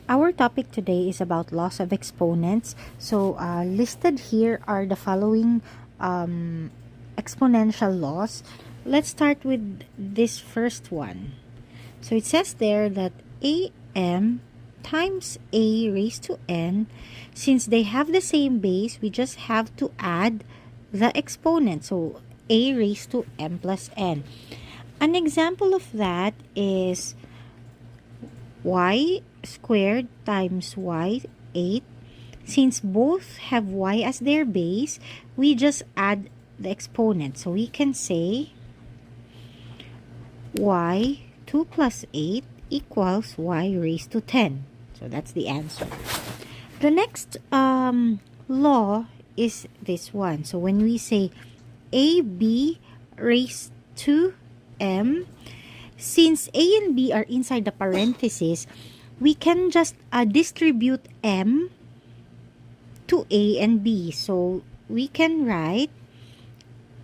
Our topic today is about laws of exponents. So listed here are the following exponential laws. Let's start with this first one. So it says there that am times a raised to n, since they have the same base, we just have to add the exponent. So a raised to m plus n. An example of that is y squared times y 8. Since both have y as their base, we just add the exponent. So we can say y 2 plus 8 equals y raised to 10. So that's the answer. The next law is this one. So when we say ab raised to m, since a and b are inside the parentheses, we can just distribute m to a and b. So we can write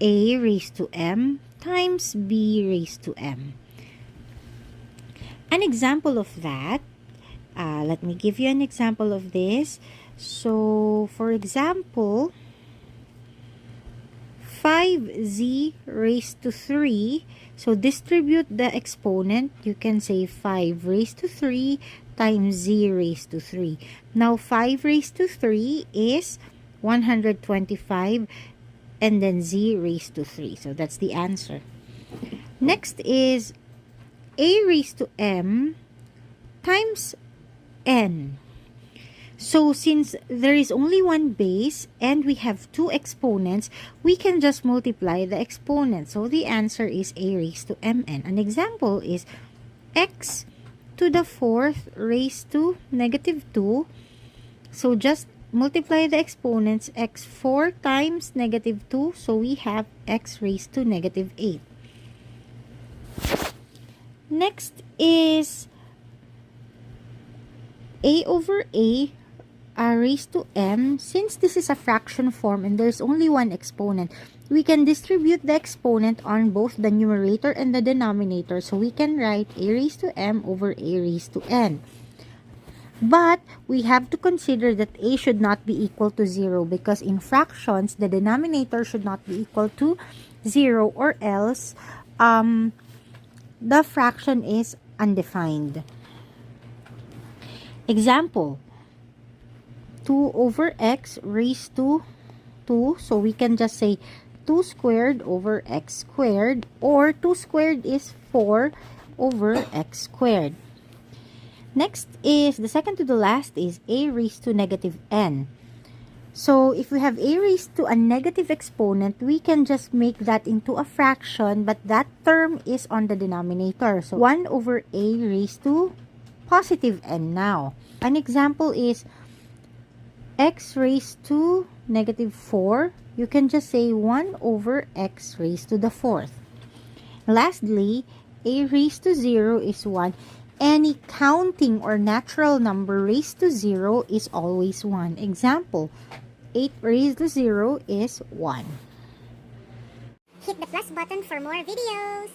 a raised to m times b raised to m. An example of that, let me give you an example of this. So for example, 5z raised to 3. So distribute the exponent. You can say 5 raised to 3 times z raised to 3. Now 5 raised to 3 is 125 and then z raised to 3. So that's the answer. Next is a raised to m times n. So since there is only one base and we have two exponents, we can just multiply the exponents. So the answer is a raised to mn. An example is x to the fourth raised to negative 2. So just multiply the exponents, x 4 times negative 2. So we have x raised to negative 8. Next is a over a raised to m. Since this is a fraction form and there's only one exponent, we can distribute the exponent on both the numerator and the denominator. So we can write a raised to m over a raised to n. But we have to consider that a should not be equal to 0, because in fractions, the denominator should not be equal to 0, or else the fraction is undefined. Example, 2 over x raised to 2. So we can just say 2 squared over x squared, or 2 squared is 4 over x squared. Next is, the second to the last is a raised to negative n. So if we have a raised to a negative exponent, we can just make that into a fraction, but that term is on the denominator. So 1 over a raised to positive n now. An example is x raised to negative 4. You can just say 1 over x raised to the fourth. Lastly, a raised to 0 is 1. Any counting or natural number raised to 0 is always 1. Example, 8 raised to 0 is 1. Hit the plus button for more videos.